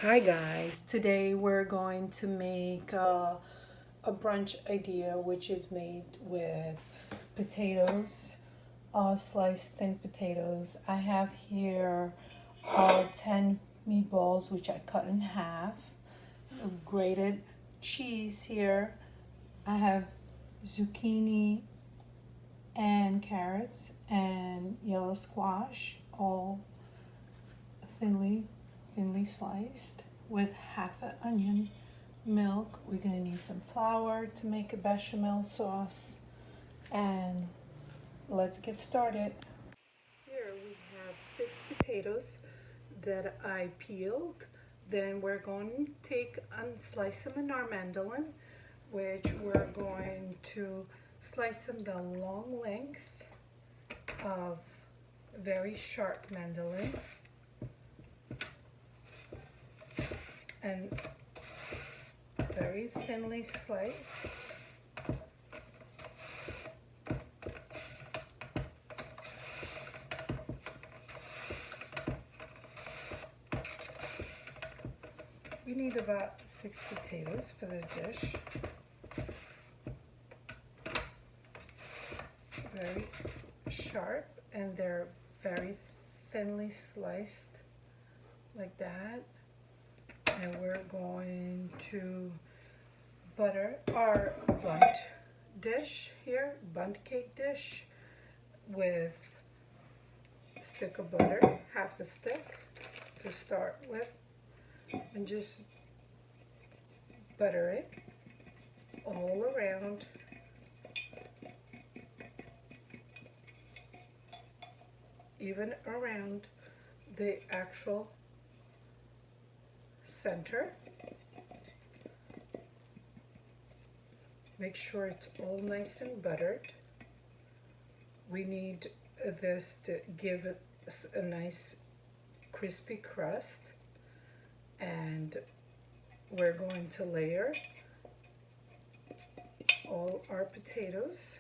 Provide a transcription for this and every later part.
Hi guys, today we're going to make a brunch idea which is made with potatoes, sliced thin potatoes. I have here 10 meatballs which I cut in half, grated cheese here. I have zucchini and carrots and yellow squash, all thinly sliced, with half an onion, milk. We're gonna need some flour to make a bechamel sauce, and let's get started. Here we have 6 potatoes that I peeled. Then we're going to take and slice them in our mandolin, which we're going to slice them the long length of a very sharp mandolin. And very thinly sliced. We need about 6 potatoes for this dish. Very sharp, and they're very thinly sliced like that. And we're going to butter our bunt dish here, bunt cake dish, with a stick of butter, half a stick to start with, and just butter it all around. Even around the actual center. Make sure it's all nice and buttered. We need this to give it a nice crispy crust, and we're going to layer all our potatoes.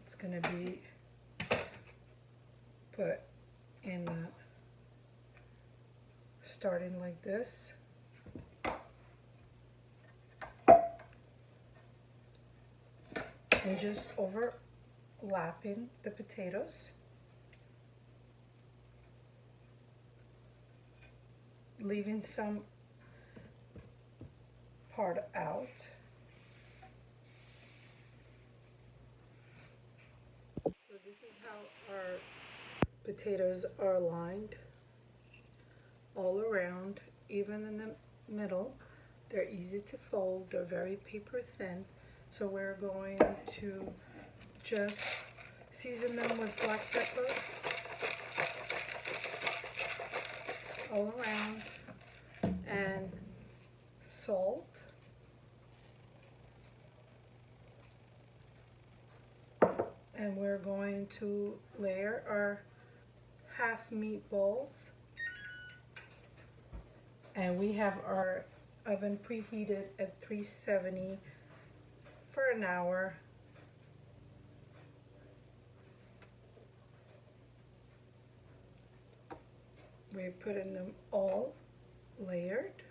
It's going to be put in starting like this. And just overlapping the potatoes. Leaving some part out. So this is how our potatoes are lined all around, even in the middle. They're easy to fold, they're very paper thin. So we're going to just season them with black pepper all around and salt. And we're going to layer our half meatballs. And we have our oven preheated at 370 for an hour. We're putting them all layered.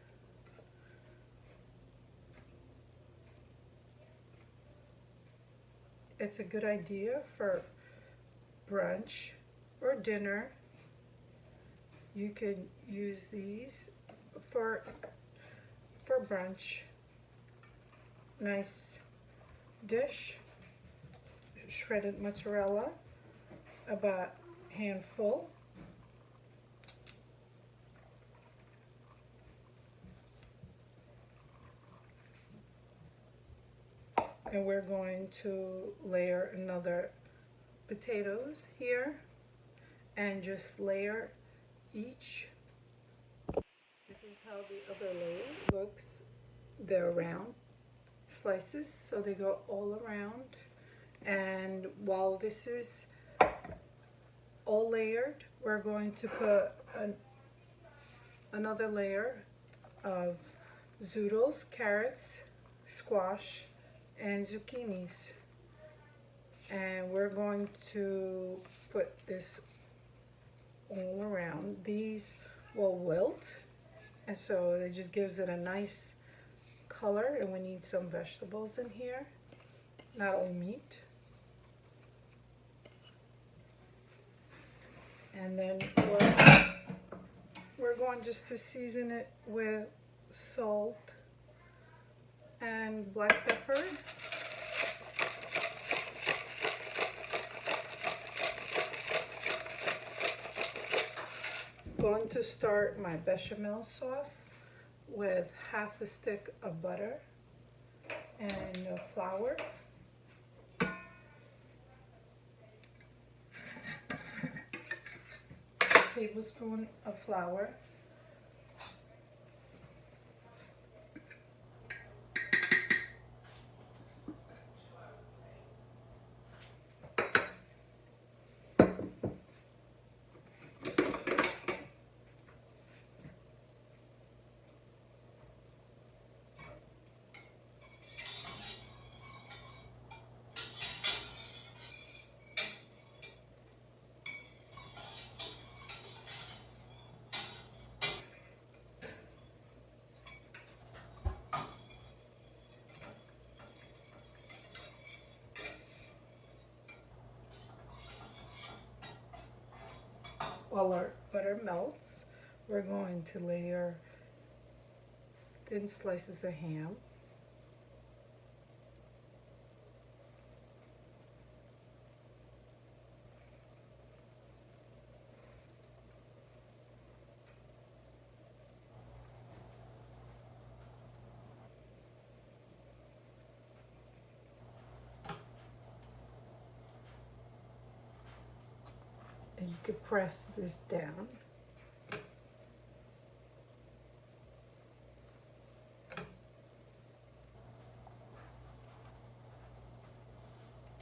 It's a good idea for brunch or dinner. You can use these for brunch. Nice dish. Shredded mozzarella, about a handful. And we're going to layer another potatoes here and just layer each. This is how the other layer looks. They're round slices, so they go all around. And while this is all layered, we're going to put another layer of zoodles, carrots, squash, and zucchinis. And we're going to put this all around. These will wilt, and so it just gives it a nice color. And we need some vegetables in here, not all meat. And then we're going just to season it with salt and black pepper. Going to start my bechamel sauce with half a stick of butter and flour. A tablespoon of flour. While our butter melts, we're going to layer thin slices of ham. And you could press this down.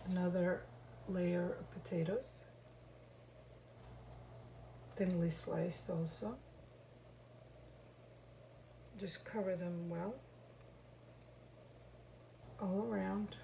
Another layer of potatoes, thinly sliced also. Just cover them well, all around.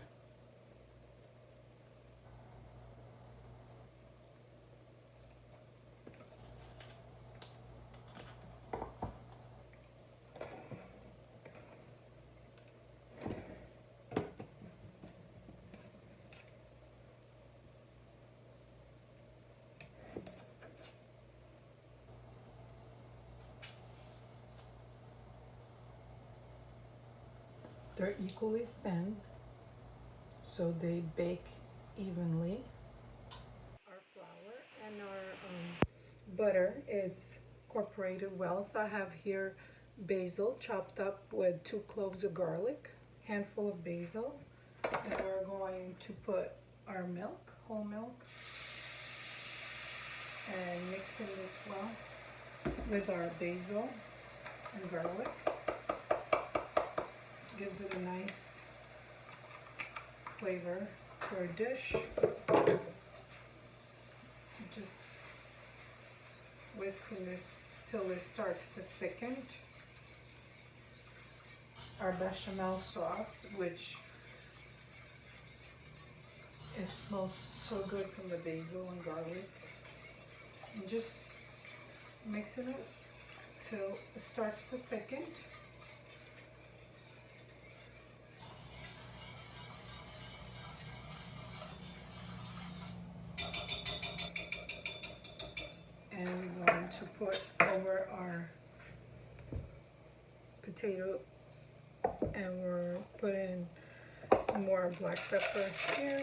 They're equally thin, so they bake evenly. Our flour and our butter is incorporated well. So I have here basil chopped up with 2 cloves of garlic, handful of basil, and we're going to put our milk, whole milk, and mixing this well with our basil and garlic. Gives it a nice flavor for a dish. Just whisking this till it starts to thicken. Our bechamel sauce, which it smells so good from the basil and garlic. And just mixing it till it starts to thicken. And we're going to put over our potatoes, and we're putting more black pepper here.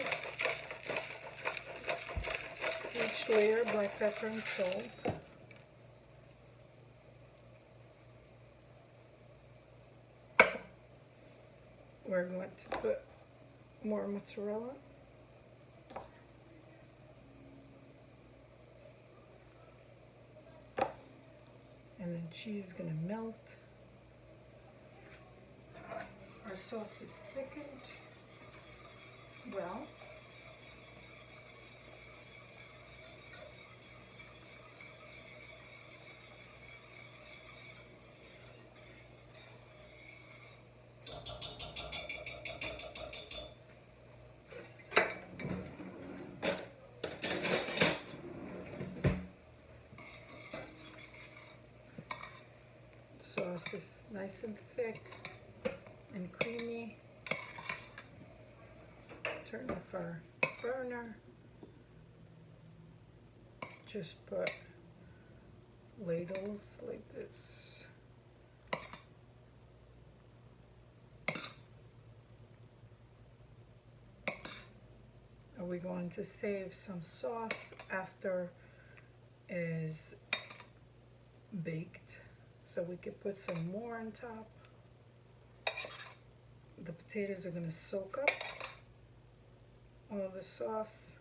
Each layer, black pepper and salt. We're going to put more mozzarella. And then cheese is going to melt. Our sauce is thickened well. sauce is nice and thick and creamy. Turn off our burner. Just put ladles like this. Are we going to save some sauce after is baked, so we could put some more on top. The potatoes are going to soak up all the sauce.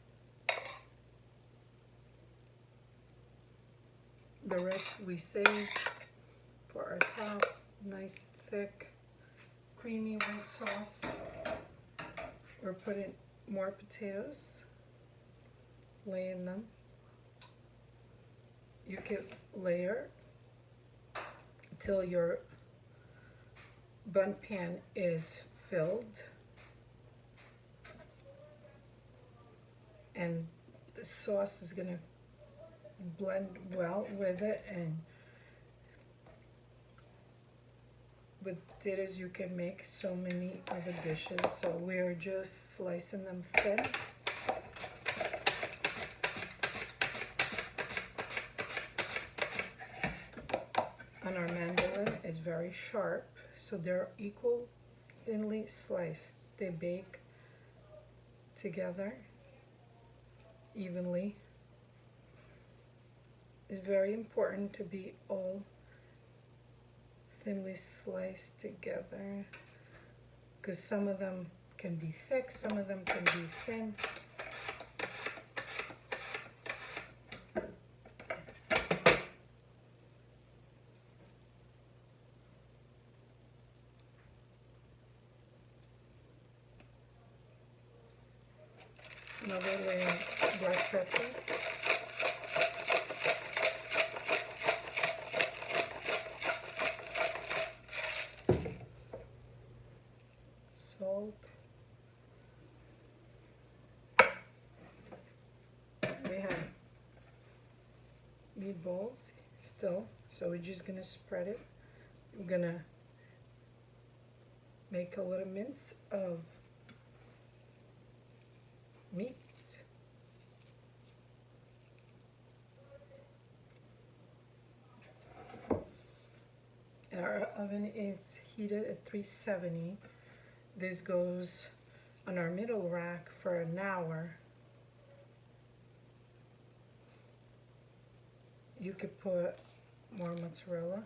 The rest we save for our top. Nice thick creamy white sauce. We're putting more potatoes, laying them. You can layer until your bunt pan is filled, and the sauce is gonna blend well with it. And with potatoes you can make so many other dishes, so we're just slicing them thin. On our mandolin, it's very sharp, so they're equal, thinly sliced. They bake together evenly. It's very important to be all thinly sliced together, because some of them can be thick, some of them can be thin. Another layer of black pepper. Salt. We have meatballs still, so we're just gonna spread it. We're gonna make a little mince of meats. And our oven is heated at 370. This goes on our middle rack for an hour. You could put more mozzarella.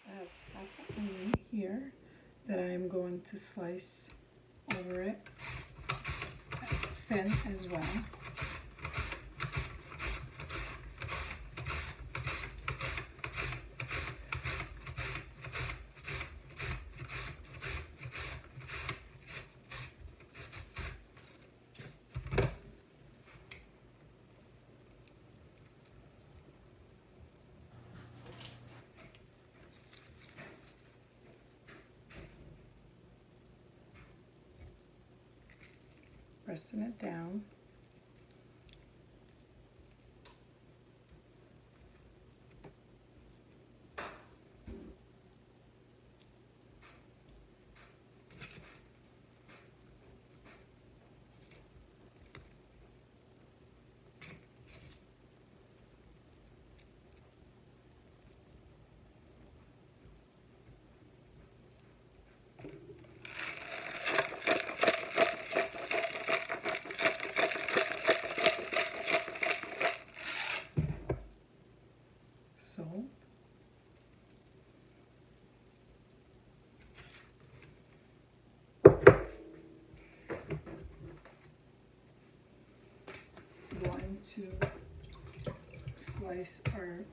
I have half an onion here that I am going to slice over it thin as well. Pressing it down. Salt. Going to slice our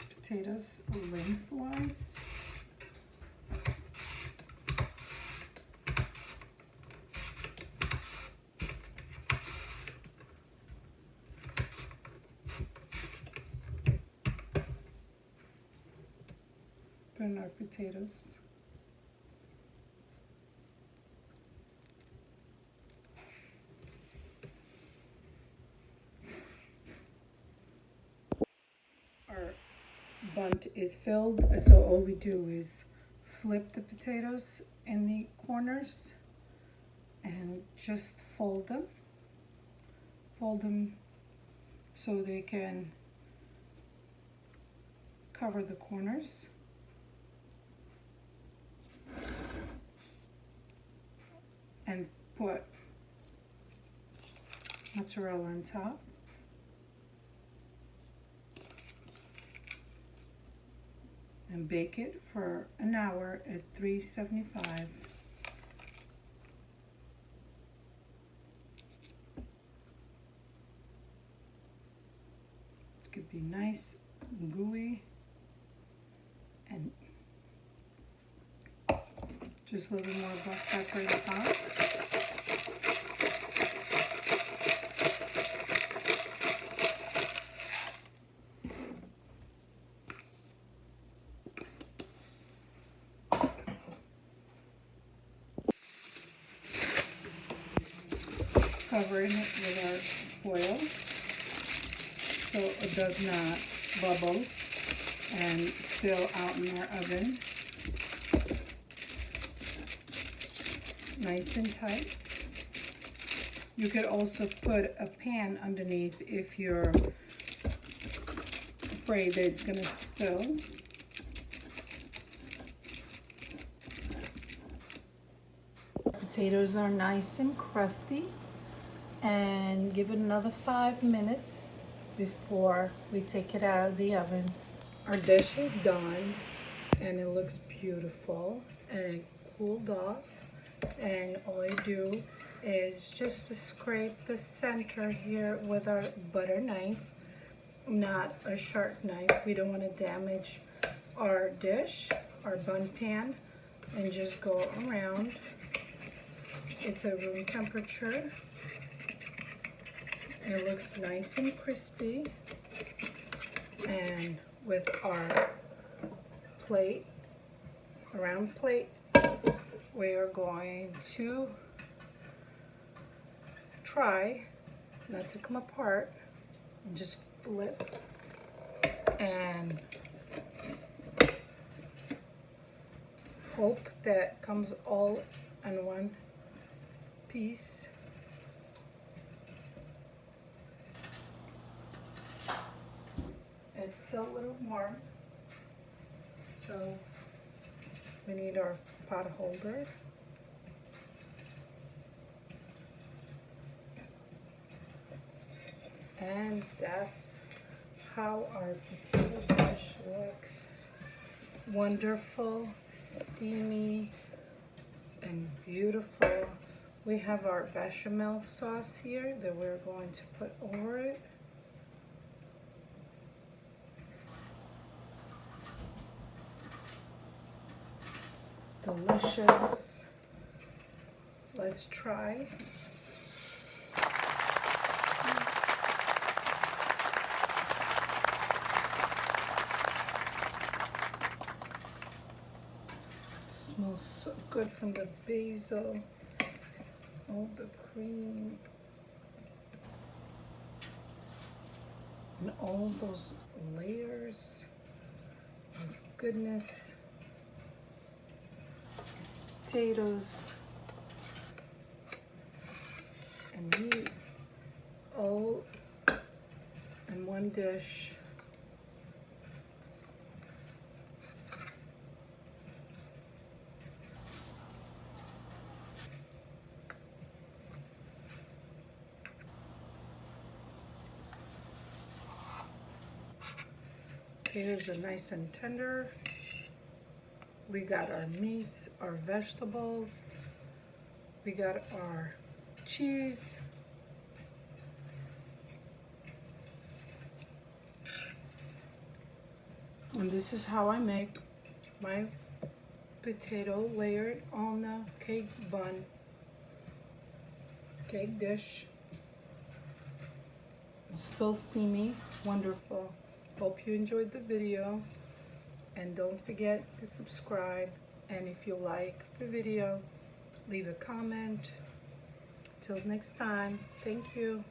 potatoes lengthwise. Put in our potatoes. Our bunt is filled, so all we do is flip the potatoes in the corners and just fold them so they can cover the corners. And put mozzarella on top. And bake it for an hour at 375. It's gonna be nice and gooey, and just a little more black pepper on top. Covering it with our foil so it does not bubble and spill out in our oven. Nice and tight. You could also put a pan underneath if you're afraid that it's going to spill. Potatoes are nice and crusty, and give it another 5 minutes before we take it out of the oven. Our dish is done and it looks beautiful and it cooled off, and all I do is just to scrape the center here with our butter knife, not a sharp knife. We don't want to damage our dish, our bun pan, and just go around. It's a room temperature. It looks nice and crispy. And with our plate, a round plate, we are going to try not to come apart and just flip and hope that comes all in one piece. It's still a little warm, so we need our pot holder. And that's how our potato dish looks. Wonderful, steamy, and beautiful. We have our bechamel sauce here that we're going to put over it. Delicious. Let's try. Smells so good from the basil, all the cream, and all those layers of goodness. Potatoes and meat all in one dish. Potatoes are nice and tender. We got our meats, our vegetables, we got our cheese, and this is how I make my potato layered on the cake bun, cake dish. It's still steamy, wonderful. Hope you enjoyed the video. And don't forget to subscribe, and if you like the video, leave a comment. Till next time, thank you.